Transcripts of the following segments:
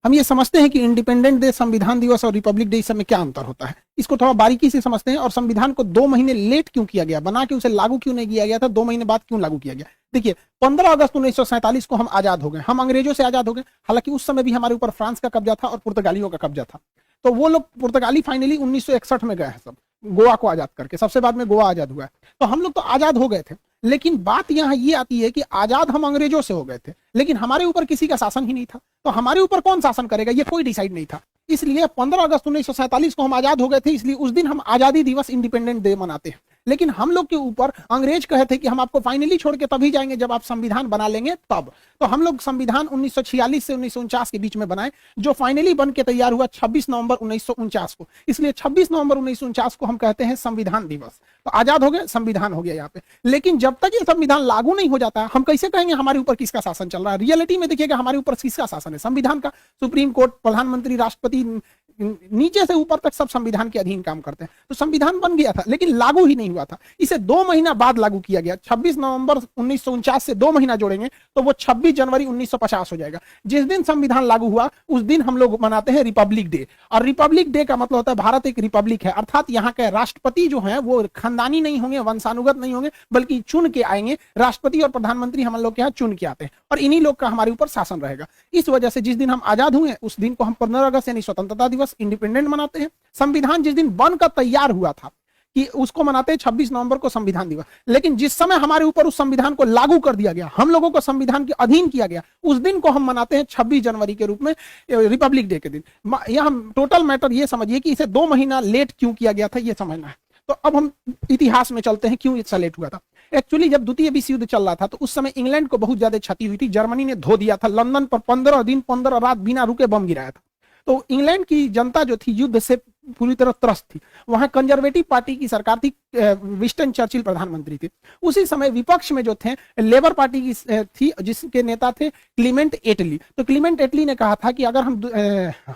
हम ये समझते हैं कि इंडिपेंडेंट डे, संविधान दिवस और रिपब्लिक डे, इस समय क्या अंतर होता है, इसको थोड़ा बारीकी से समझते हैं। और संविधान को 2 महीने लेट क्यों किया गया, बना के उसे लागू क्यों नहीं किया गया था, 2 महीने बाद क्यों लागू किया गया। देखिए 15 अगस्त 1947 को हम आजाद हो गए, हम अंग्रेजों से आजाद हो गए। हालांकि उस समय भी हमारे ऊपर फ्रांस का कब्जा था और पुर्तगालियों का कब्जा था। तो वो लोग पुर्तगाली फाइनली 1961 में गए हैं सब, गोवा को आजाद करके, सबसे बाद में गोवा आजाद हुआ है। तो हम लोग तो आजाद हो गए थे, लेकिन बात यहां ये आती है कि आजाद हम अंग्रेजों से हो गए थे, लेकिन हमारे ऊपर किसी का शासन ही नहीं था। तो हमारे ऊपर कौन शासन करेगा, ये कोई डिसाइड नहीं था। इसलिए 15 अगस्त 1947 को हम आजाद हो गए थे, इसलिए उस दिन हम आजादी दिवस, इंडिपेंडेंट डे मनाते हैं। लेकिन हम लोग के ऊपर अंग्रेज कहे थे कि हम आपको फाइनली छोड़ के तभी जाएंगे जब आप संविधान बना लेंगे तब। तो हम लोग संविधान 1946 से 1949 के बीच में बनाए, जो फाइनली बन के तैयार हुआ 26 नवंबर 1949 को। इसलिए 26 नवंबर 1949 को हम कहते हैं संविधान दिवस। तो आजाद हो गए, संविधान हो गया यहाँ पे। लेकिन जब तक ये संविधान लागू नहीं हो जाता, हम कैसे कहेंगे हमारे ऊपर किसका शासन चल रहा है। रियलिटी में देखिएगा हमारे ऊपर किसका शासन है, संविधान का। सुप्रीम कोर्ट, प्रधानमंत्री, राष्ट्रपति, नीचे से ऊपर तक सब संविधान के अधीन काम करते हैं। तो संविधान बन गया था लेकिन लागू ही नहीं हुआ था। इसे 2 महीना बाद लागू किया गया। 26 नवंबर 1949 से 2 महीना जोड़ेंगे तो वो 26 जनवरी 1950 हो जाएगा। जिस दिन संविधान लागू हुआ उस दिन हम लोग मनाते हैं रिपब्लिक डे। और रिपब्लिक डे का मतलब होता है भारत एक रिपब्लिक है, अर्थात यहाँ के राष्ट्रपति जो है वो खानदानी नहीं होंगे, वंशानुगत नहीं होंगे, बल्कि चुन के आएंगे। राष्ट्रपति और प्रधानमंत्री हम लोग के यहाँ चुन के आते हैं और इन्हीं लोग का हमारे ऊपर शासन रहेगा। इस वजह से जिस दिन हम आजाद हुए उस दिन को हम 15 अगस्त यानी स्वतंत्रता दिवस, इंडिपेंडेंट मनाते हैं। संविधान जिस दिन बनकर तैयार हुआ था कि उसको मनाते हैं 26 नवंबर को संविधान दिवस। लेकिन जिस समय हमारे ऊपर उस संविधान को लागू कर दिया गया, हम लोगों को संविधान के अधीन किया गया, उस दिन को हम मनाते हैं 26 जनवरी के रूप में, रिपब्लिक डे के दिन। यह टोटल मैटर ये समझिए कि इसे 2 महीना लेट क्यों किया गया था, ये समझना है। तो अब हम इतिहास में चलते हैं, क्यों इतना लेट हुआ था। एक्चुअली जब द्वितीय विश्व युद्ध चल रहा था तो उस समय इंग्लैंड को बहुत ज्यादा क्षति हुई थी। जर्मनी ने धो दिया था, लंदन पर 15 दिन 15 रात बिना रुके बम गिराया था। तो इंग्लैंड की जनता जो थी युद्ध से पूरी तरह त्रस्त थी। वहां कंजर्वेटिव पार्टी की सरकार थी, विंस्टन चर्चिल प्रधानमंत्री थे। उसी समय विपक्ष में जो थे लेबर पार्टी की थी, जिसके नेता थे क्लीमेंट एटली। तो क्लीमेंट एटली ने कहा था कि अगर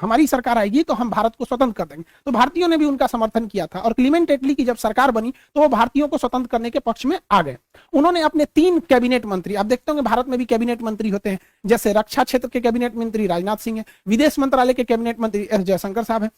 हमारी सरकार आएगी तो हम भारत को स्वतंत्र कर देंगे। तो भारतीयों ने भी उनका समर्थन किया था और क्लीमेंट एटली की जब सरकार बनी तो वो भारतीयों को स्वतंत्र करने के पक्ष में आ गए। उन्होंने अपने 3 कैबिनेट मंत्री, आप देखते होंगे भारत में भी कैबिनेट मंत्री होते हैं, जैसे रक्षा क्षेत्र के कैबिनेट मंत्री राजनाथ सिंह है, विदेश मंत्रालय के कैबिनेट मंत्री एस जयशंकर साहब है।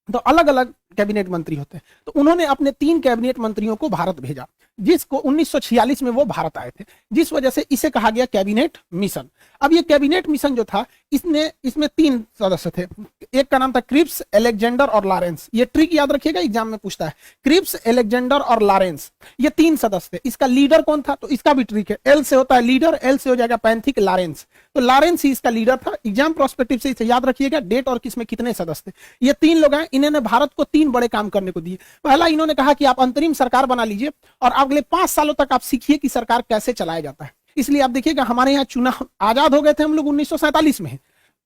तो अलग अलग कैबिनेट मंत्री होते हैं। तो उन्होंने अपने 3 कैबिनेट मंत्रियों को भारत भेजा, जिसको 1946 में वो भारत आए थे, जिस वजह से इसे कहा गया कैबिनेट मिशन। अब ये कैबिनेट मिशन जो था इसमें 3 सदस्य थे। एक का नाम था क्रिप्स, अलेक्जेंडर और लॉरेंस। ये ट्रिक याद रखिएगा, एग्जाम में पूछता है। क्रिप्स, अलेक्जेंडर और लॉरेंस, ये 3 सदस्य थे। इसका लीडर कौन था, तो इसका भी ट्रिक है। एल से होता है लीडर, एल से हो जाएगा पैंथिक, लॉरेंस। तो लॉरेंस ही इसका लीडर था। एग्जाम प्रोस्पेक्टिव से इसे याद रखिएगा, डेट और किसमें कितने सदस्य थे। ये 3 लोग हैं, इन्होंने भारत को 3 बड़े काम करने को दिए। पहला, इन्होंने कहा कि आप अंतरिम सरकार बना लीजिए और अगले 5 सालों तक आप सीखिए कि सरकार कैसे चलाया जाता है। इसलिए आप देखिएगा हमारे यहाँ चुनाव, आजाद हो गए थे हम लोग 1947 में,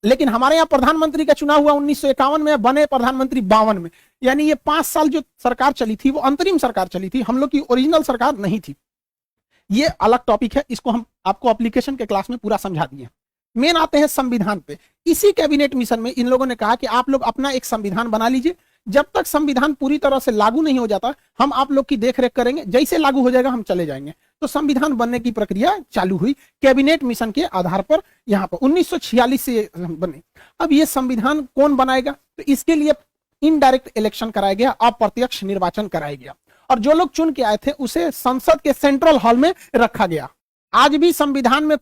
लेकिन हमारे यहाँ प्रधानमंत्री का चुनाव हुआ 1951 में, बने प्रधानमंत्री 52 में। यानी ये 5 साल जो सरकार चली थी वो अंतरिम सरकार चली थी, हम लोग की ओरिजिनल सरकार नहीं थी। ये अलग टॉपिक है, इसको हम आपको एप्लीकेशन के क्लास में पूरा समझा दिए। मेन आते हैं संविधान पे। इसी कैबिनेट मिशन में इन लोगों ने कहा कि आप लोग अपना एक संविधान बना लीजिए, जब तक संविधान पूरी तरह से लागू नहीं हो जाता हम आप लोग की देखरेख करेंगे, जैसे लागू हो जाएगा हम चले जाएंगे। तो संविधान बनने की प्रक्रिया चालू हुई कैबिनेट मिशन के आधार पर। यहाँ पर 1946 से बने। अब ये संविधान कौन बनाएगा, तो इसके लिए इनडायरेक्ट इलेक्शन कराया गया, अप्रत्यक्ष निर्वाचन कराया गया और जो लोग चुन के आए थे उसे संसद के सेंट्रल हॉल में रखा गया। आज भी संविधान में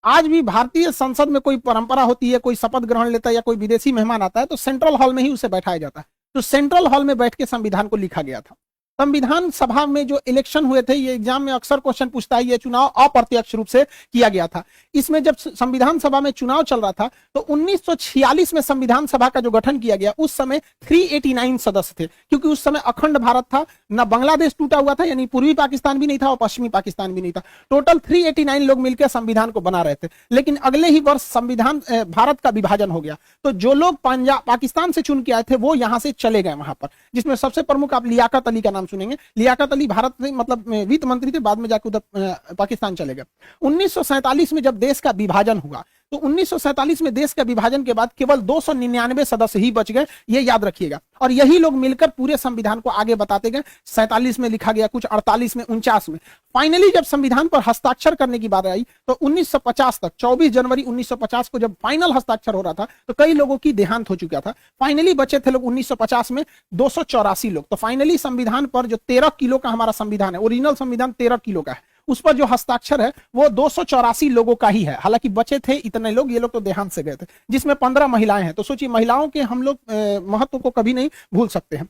आज भी भारतीय संसद में कोई परंपरा होती है, कोई शपथ ग्रहण लेता है या कोई विदेशी मेहमान आता है तो सेंट्रल हॉल में ही उसे बैठाया जाता है। तो सेंट्रल हॉल में बैठ के संविधान को लिखा गया था। संविधान सभा में जो इलेक्शन हुए थे, ये एग्जाम में अक्सर क्वेश्चन पूछता है, ये चुनाव अप्रत्यक्ष रूप से किया गया था। इसमें जब संविधान सभा में चुनाव चल रहा था तो 1946 में संविधान सभा का जो गठन किया गया उस समय 389 सदस्य थे, क्योंकि उस समय अखंड भारत था, न बांग्लादेश टूटा हुआ था, यानी पूर्वी पाकिस्तान भी नहीं था और पश्चिमी पाकिस्तान भी नहीं था। टोटल 389 लोग मिलकर संविधान को बना रहे थे। लेकिन अगले ही वर्ष संविधान भारत का विभाजन हो गया, तो जो लोग पंजाब पाकिस्तान से चुन के आए थे वो यहाँ से चले गए वहां पर, जिसमें सबसे प्रमुख आप लियाकत अली का नाम सुनेंगे। लियाकत अली भारत में मतलब वित्त मंत्री थे, बाद में जाकर उधर पाकिस्तान चले गए। 1947 में जब देश का विभाजन हुआ तो 1947 में देश के विभाजन के बाद केवल 299 सदस्य ही बच गए, ये याद रखिएगा। और यही लोग मिलकर पूरे संविधान को आगे बताते गए। 47 में लिखा गया, कुछ 48 में, 49 में। फाइनली जब संविधान पर हस्ताक्षर करने की बात आई तो 1950 तक, 24 जनवरी 1950 को जब फाइनल हस्ताक्षर हो रहा था तो कई लोगों की देहांत हो चुका था। फाइनली बचे थे लोग 1950 में 284 लोग। तो फाइनली संविधान पर जो 13 किलो का हमारा संविधान है, ओरिजिनल संविधान 13 किलो का है, उस पर जो हस्ताक्षर है वो 284 लोगों का ही है। हालांकि बचे थे इतने लोग, ये लोग तो देहांत से गए थे, जिसमें 15 महिलाएं हैं। तो सोचिए, महिलाओं के हम लोग महत्व को कभी नहीं भूल सकते हैं।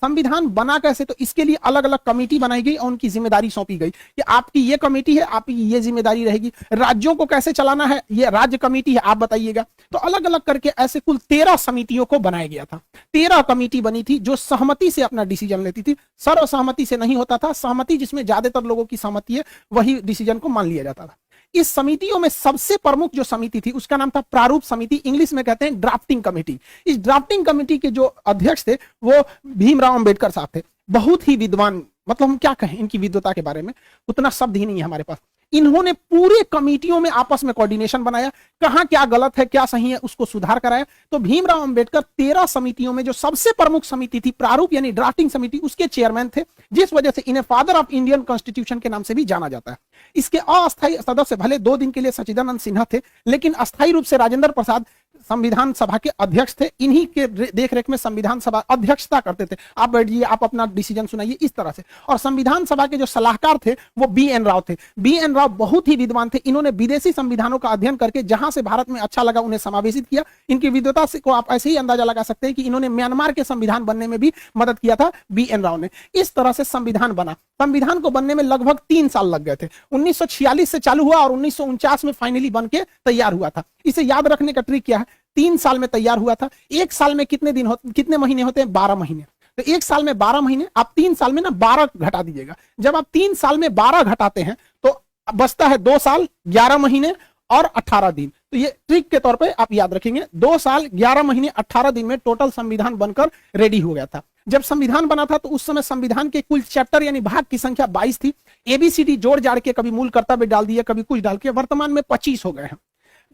संविधान बना कैसे, तो इसके लिए अलग अलग कमेटी बनाई गई और उनकी जिम्मेदारी सौंपी गई कि आपकी ये कमेटी है, आपकी ये जिम्मेदारी रहेगी। राज्यों को कैसे चलाना है, ये राज्य कमेटी है, आप बताइएगा। तो अलग अलग करके ऐसे कुल 13 समितियों को बनाया गया था। 13 कमेटी बनी थी जो सहमति से अपना डिसीजन लेती थी, सर्वसहमति से नहीं होता था। सहमति जिसमें ज्यादातर लोगों की सहमति है, वही डिसीजन को मान लिया जाता था। इस समितियों में सबसे प्रमुख जो समिति थी उसका नाम था प्रारूप समिति, इंग्लिश में कहते हैं ड्राफ्टिंग कमेटी। इस ड्राफ्टिंग कमेटी के जो अध्यक्ष थे वो भीमराव अंबेडकर साहब थे। बहुत ही विद्वान, मतलब हम क्या कहें इनकी विद्वता के बारे में, उतना शब्द ही नहीं है हमारे पास। इन्होंने पूरे कमेटियों में आपस में कोऑर्डिनेशन बनाया, कहां क्या गलत है क्या सही है उसको सुधार कराया। तो भीमराव अंबेडकर 13 समितियों में जो सबसे प्रमुख समिति थी प्रारूप यानी ड्राफ्टिंग समिति, उसके चेयरमैन थे, जिस वजह से इन्हें फादर ऑफ इंडियन कॉन्स्टिट्यूशन के नाम से भी जाना जाता है। इसके अस्थायी सदस्य भले 2 दिन के लिए सच्चिदानंद सिन्हा थे, लेकिन अस्थायी रूप से राजेंद्र प्रसाद संविधान सभा के अध्यक्ष थे। इन्हीं के देखरेख में संविधान सभा अध्यक्षता करते थे। आप बैठिए, आप अपना डिसीजन सुनाइए, इस तरह से। और संविधान सभा के जो सलाहकार थे वो बी.एन. राव थे। बी.एन. राव बहुत ही विद्वान थे। इन्होंने विदेशी संविधानों का अध्ययन करके जहां से भारत में अच्छा लगा उन्हें समावेशित किया। इनकी विद्वता से को आप ऐसे ही अंदाजा लगा सकते हैं कि इन्होंने म्यांमार के संविधान बनने में भी मदद किया था बी.एन. राव ने। इस तरह से संविधान बना। संविधान को बनने में लगभग 3 साल लग गए थे। 1946 से चालू हुआ और 1949 में फाइनली बन के तैयार हुआ था। इसे याद रखने का ट्रिक क्या है, 3 साल में तैयार हुआ था। 1 साल में कितने महीने होते हैं, 12 महीने। तो 1 साल में 12 महीने, आप 3 साल में ना 12 घटा दीजिएगा। जब आप 3 साल में 12 घटाते हैं तो बचता है 2 साल 11 महीने और 18 दिन। तो ये ट्रिक के तौर पे आप याद रखेंगे। 2 साल 11 महीने 18 दिन में टोटल संविधान बनकर रेडी हो गया था। जब संविधान बना था तो उस समय संविधान के कुल चैप्टर यानी भाग की संख्या 22 थी। एबीसीडी जोड़ जाड़ के कभी मूल कर्तव्य डाल दिए, कभी कुछ डाल के वर्तमान में 25 हो गए हैं।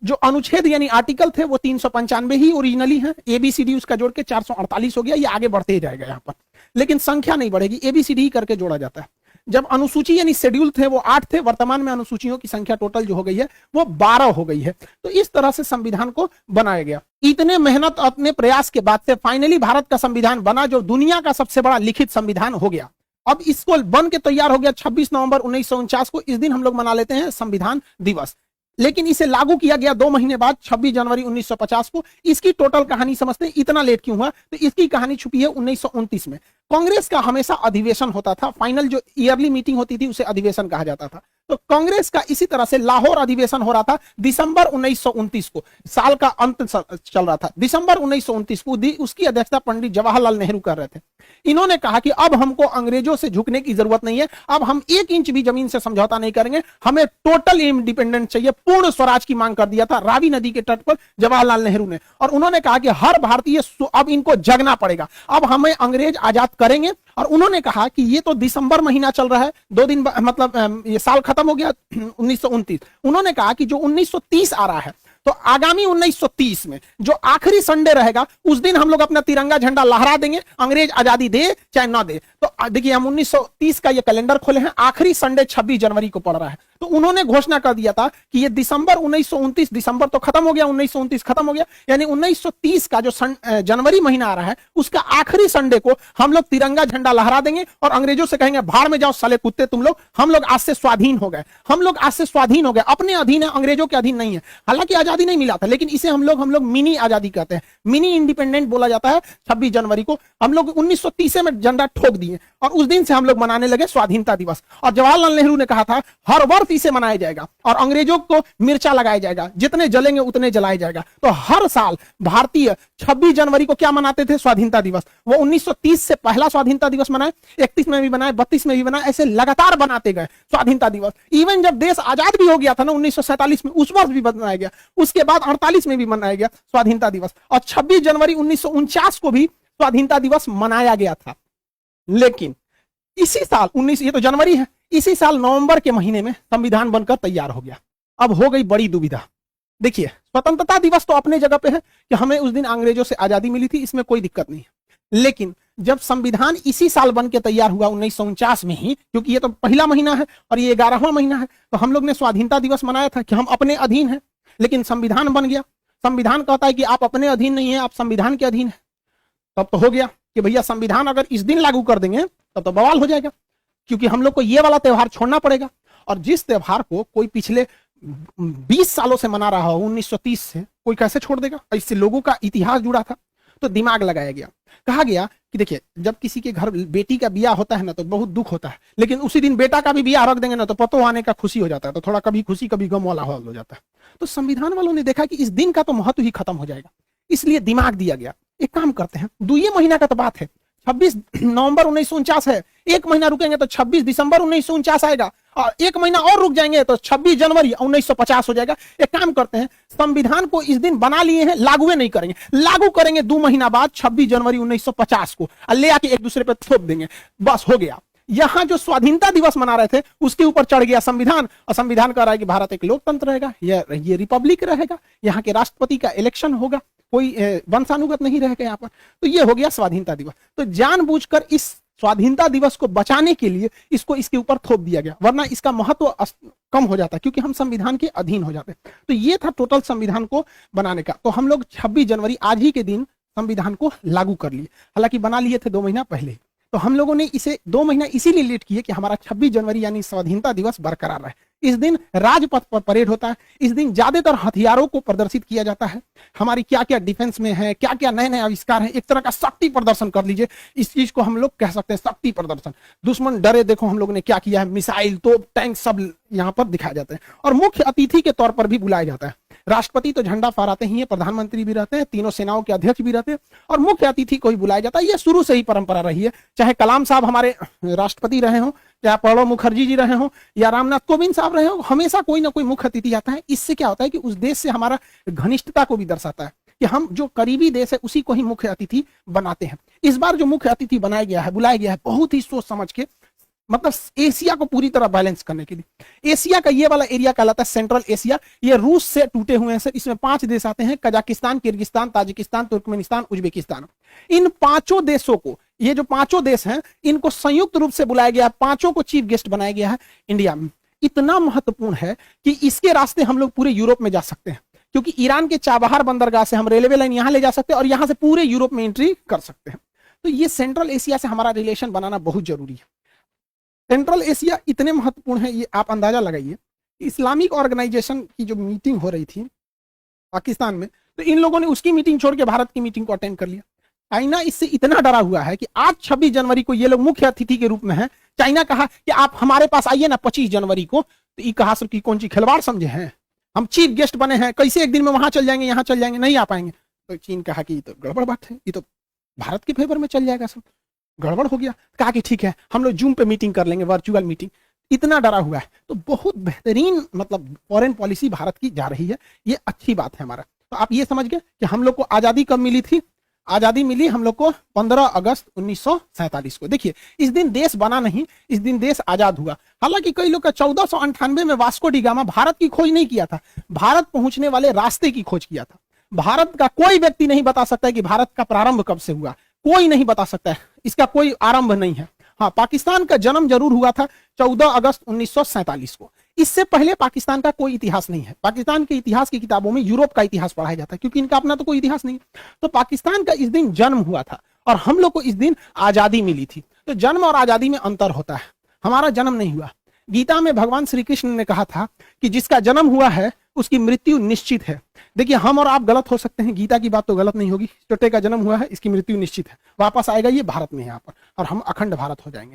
जो अनुच्छेद यानी आर्टिकल थे वो 395 ही ओरिजिनली हैं। एबीसीडी उसका जोड़ के 448 हो गया। ये आगे बढ़ते ही जाएगा यहाँ पर, लेकिन संख्या नहीं बढ़ेगी, एबीसीडी ही करके जोड़ा जाता है। जब अनुसूची यानी शेड्यूल थे वो 8 थे, वर्तमान में अनुसूचियों की संख्या टोटल जो हो गई है वो 12 हो गई है। तो इस तरह से संविधान को बनाया गया। इतने मेहनत अपने प्रयास के बाद से फाइनली भारत का संविधान बना, जो दुनिया का सबसे बड़ा लिखित संविधान हो गया। अब इसको बन के तैयार हो गया 26 नवंबर 1949 को। इस दिन हम लोग मना लेते हैं संविधान दिवस। लेकिन इसे लागू किया गया 2 महीने बाद 26 जनवरी 1950 को। इसकी टोटल कहानी समझते हैं, इतना लेट क्यों हुआ, तो इसकी कहानी छुपी है 1929 में। कांग्रेस का हमेशा अधिवेशन होता था, फाइनल जो ईयरली मीटिंग होती थी उसे अधिवेशन कहा जाता था। तो कांग्रेस का इसी तरह से लाहौर अधिवेशन हो रहा था दिसंबर 1929 को। साल का अंत चल रहा था, दिसंबर 1929 को उसकी अध्यक्षता पंडित जवाहरलाल नेहरू कर रहे थे। इन्होंने कहा कि अब हमको अंग्रेजों से झुकने की जरूरत नहीं है, अब हम 1 इंच भी जमीन से समझौता नहीं करेंगे, हमें टोटल इंडिपेंडेंट चाहिए। पूर्ण स्वराज की मांग कर दिया था रावी नदी के तट पर जवाहरलाल नेहरू ने। और उन्होंने कहा कि हर भारतीय अब इनको जगना पड़ेगा, अब हमें अंग्रेज आजाद करेंगे। और उन्होंने कहा कि ये तो दिसंबर महीना चल रहा है, 2 दिन मतलब ये साल खत्म हो गया 1929। उन्होंने कहा कि जो 1930 आ रहा है, तो आगामी 1930 में जो आखिरी संडे रहेगा उस दिन हम लोग अपना तिरंगा झंडा लहरा देंगे, अंग्रेज आजादी दे चाहे ना दे। तो देखिए हम 1930 का ये कैलेंडर खोले हैं, आखिरी संडे 26 जनवरी को पड़ रहा है। तो उन्होंने घोषणा कर दिया था कि ये दिसंबर 1929, दिसंबर तो खत्म हो गया, 1929 खत्म हो गया, यानी 1930 का जो जनवरी महीना आ रहा है उसका आखिरी संडे को हम लोग तिरंगा झंडा लहरा देंगे और अंग्रेजों से कहेंगे भाड़ में जाओ साले कुत्ते तुम लोग, हम लोग आज से स्वाधीन हो गए, हम लोग आज से स्वाधीन हो गए, अपने अधीन है, अंग्रेजों के अधीन नहीं है। हालांकि आजादी नहीं मिला था, लेकिन इसे हम लोग मिनी आजादी कहते हैं, मिनी इंडिपेंडेंट बोला जाता है। 26 जनवरी को हम लोग 1930 में झंडा ठोक दिए और उस दिन से हम लोग मनाने लगे स्वाधीनता दिवस। और जवाहरलाल नेहरू ने कहा था हर वर्ष इसे मनाया जाएगा और अंग्रेजों को मिर्चा लगाया जाएगा, जितने जलेंगे उतने जलाया जाएगा। तो हर साल भारतीय 26 जनवरी को क्या मनाते थे, स्वाधीनता दिवस। वो 1930 से पहला स्वाधीनता दिवस मनाए, 31 में भी बनाए, 32 में भी बनाए, ऐसे लगातार बनाते गए स्वाधीनता दिवस। इवन जब देश आजाद भी हो गया था ना 1947 में, उस वर्ष भी बनाया गया, उसके बाद 48 में भी मनाया गया स्वाधीनता दिवस, और 26 जनवरी 1949 को भी स्वाधीनता दिवस मनाया गया था। लेकिन इसी साल ये तो जनवरी है, इसी साल नवंबर के महीने में संविधान बनकर तैयार हो गया। अब हो गई बड़ी दुविधा, देखिए स्वतंत्रता दिवस तो अपने जगह पे है कि हमें उस दिन अंग्रेजों से आजादी मिली थी, इसमें कोई दिक्कत नहीं है। लेकिन जब संविधान इसी साल बन के तैयार हुआ 1949 में ही, क्योंकि ये तो पहला महीना है और ये 11वां महीना है, तो हम लोग ने स्वाधीनता दिवस मनाया था कि हम अपने अधीन हैं। लेकिन संविधान बन गया, संविधान कहता है कि आप अपने अधीन नहीं है, आप संविधान के अधीन है। तब तो हो गया कि भैया संविधान अगर इस दिन लागू कर देंगे तब तो बवाल हो जाएगा, क्योंकि हम लोग को ये वाला त्यौहार छोड़ना पड़ेगा। और जिस त्यौहार को कोई पिछले 20 सालों से मना रहा हो, 1930 से, कोई कैसे छोड़ देगा? इससे लोगों का इतिहास जुड़ा था। तो दिमाग लगाया गया, कहा गया कि देखिए जब किसी के घर बेटी का बियाह होता है ना तो बहुत दुख होता है, लेकिन उसी दिन बेटा का भी बियाह रख देंगे ना तो पतो आने का खुशी हो जाता है, तो थोड़ा कभी खुशी कभी गम वाला हाल हो जाता है। तो संविधान वालों ने देखा कि इस दिन का तो महत्व ही खत्म हो जाएगा, इसलिए दिमाग दिया गया, एक काम करते हैं, 2 महीना का तो बात है, 26 नवंबर 1949 है, 1 महीना रुकेंगे तो 26 दिसंबर 1949 आएगा, और 1 महीना और रुक जाएंगे तो 26 जनवरी 1950 हो जाएगा। एक काम करते हैं, संविधान को इस दिन बना लिए हैं, लागू नहीं करेंगे, लागू करेंगे 2 महीना बाद 26 जनवरी 1950 को, ले आके एक दूसरे पे थोप देंगे, बस हो गया। यहां जो स्वाधीनता दिवस मना रहे थे उसके ऊपर चढ़ गया संविधान, और संविधान कह रहा है कि भारत एक लोकतंत्र रहेगा, ये रिपब्लिक रहेगा, यहाँ के राष्ट्रपति का इलेक्शन होगा, कोई वंशानुगत नहीं रहेगा यहाँ पर। तो ये हो गया स्वाधीनता दिवस। तो जानबूझकर इस स्वाधीनता दिवस को बचाने के लिए इसको इसके ऊपर थोप दिया गया, वरना इसका महत्व कम हो जाता, क्योंकि हम संविधान के अधीन हो जाते। तो ये था टोटल संविधान को बनाने का। तो हम लोग 26 जनवरी आज ही के दिन संविधान को लागू कर लिए, हालांकि बना लिए थे 2 महीना पहले। तो हम लोगों ने इसे 2 महीना इसीलिए लेट किए कि हमारा 26 जनवरी यानी स्वाधीनता दिवस बरकरार रहे। इस दिन राजपथ पर परेड होता है, इस दिन ज्यादातर हथियारों को प्रदर्शित किया जाता है, हमारी क्या क्या डिफेंस में है, क्या क्या नए नए आविष्कार है, एक तरह का शक्ति प्रदर्शन कर लीजिए, इस चीज को हम लोग कह सकते हैं शक्ति प्रदर्शन। दुश्मन डरे, देखो हम लोग ने क्या किया है, मिसाइल, तोप, टैंक सब यहाँ पर दिखाए जाते हैं। और मुख्य अतिथि के तौर पर भी बुलाया जाता है। राष्ट्रपति तो झंडा फहराते ही है, प्रधानमंत्री भी रहते हैं, तीनों सेनाओं के अध्यक्ष भी रहते हैं, और मुख्य अतिथि को ही बुलाया जाता है। यह शुरू से ही परंपरा रही है, चाहे कलाम साहब हमारे राष्ट्रपति रहे हों, या प्रणब मुखर्जी जी रहे हों, या रामनाथ कोविंद साहब रहे हों, हमेशा कोई ना कोई मुख्य अतिथि आता है। इससे क्या होता है कि उस देश से हमारा घनिष्ठता को भी दर्शाता है कि हम जो करीबी देश है उसी को ही मुख्य अतिथि बनाते हैं। इस बार जो मुख्य अतिथि बनाया गया है, बुलाया गया है, बहुत ही सोच समझ के, मतलब एशिया को पूरी तरह बैलेंस करने के लिए। एशिया का ये वाला एरिया कहलाता है सेंट्रल एशिया, ये रूस से टूटे हुए हैं सर। इसमें 5 देश आते हैं, Kazakhstan, Kyrgyzstan, Tajikistan, Turkmenistan, Uzbekistan. इन 5 देशों को, ये जो 5 देश हैं, इनको संयुक्त रूप से बुलाया गया है, 5 को चीफ गेस्ट बनाया गया है इंडिया में। इतना महत्वपूर्ण है कि इसके रास्ते हम लोग पूरे यूरोप में जा सकते हैं, क्योंकि ईरान के चाबहार बंदरगाह से हम रेलवे लाइन यहां ले जा सकते हैं और यहां से पूरे यूरोप में एंट्री कर सकते हैं। तो ये सेंट्रल एशिया से हमारा रिलेशन बनाना बहुत जरूरी है। सेंट्रल एशिया इतने महत्वपूर्ण है, ये आप अंदाजा लगाइए। इस्लामिक ऑर्गेनाइजेशन की जो मीटिंग हो रही थी पाकिस्तान में, तो इन लोगों ने उसकी मीटिंग छोड़ के भारत की मीटिंग को अटेंड कर लिया। चाइना इससे इतना डरा हुआ है कि आज 26 जनवरी को ये लोग मुख्य अतिथि के रूप में हैं। चाइना कहा कि आप हमारे पास आइए ना 25 जनवरी को, तो ये कहा की कौन सी खिलवाड़ समझे हैं, हम चीफ गेस्ट बने हैं, कैसे एक दिन में वहां चल जाएंगे, यहाँ चल जाएंगे, नहीं आ पाएंगे। तो चीन कहा कि ये तो गड़बड़ बात है, ये तो भारत के फेवर में चल जाएगा, सब गड़बड़ हो गया। कहा कि ठीक है, हम लोग जूम पे मीटिंग कर लेंगे, वर्चुअल मीटिंग। इतना डरा हुआ है। तो बहुत बेहतरीन मतलब फॉरेन पॉलिसी भारत की जा रही है, ये अच्छी बात है हमारा। तो आप ये समझ गए कि हम लोग को आजादी कब मिली थी। आजादी मिली हम लोग को 15 अगस्त 1947 को। देखिए इस दिन देश बना नहीं, इस दिन देश आजाद हुआ। हालांकि कई लोग का 1498 में वास्को डी गामा भारत की खोज नहीं किया था, भारत पहुंचने वाले रास्ते की खोज किया था। भारत का कोई व्यक्ति नहीं बता सकता है कि भारत का प्रारंभ कब से हुआ, कोई नहीं बता सकता है, इसका कोई आरंभ नहीं है। हाँ, पाकिस्तान का जन्म जरूर हुआ था 14 अगस्त 1947 को। इससे पहले पाकिस्तान का कोई इतिहास नहीं है। पाकिस्तान के इतिहास की किताबों में यूरोप का इतिहास पढ़ाया जाता है, क्योंकि इनका अपना तो कोई इतिहास नहीं। तो पाकिस्तान का इस दिन जन्म हुआ था और हम लोग को इस दिन आजादी मिली थी। तो जन्म और आजादी में अंतर होता है। हमारा जन्म नहीं हुआ। गीता में भगवान श्री कृष्ण ने कहा था कि जिसका जन्म हुआ है उसकी मृत्यु निश्चित है। देखिए हम और आप गलत हो सकते हैं, गीता की बात तो गलत नहीं होगी। छोटे का जन्म हुआ है, इसकी मृत्यु निश्चित है, वापस आएगा ये भारत में यहाँ पर, और हम अखंड भारत हो जाएंगे।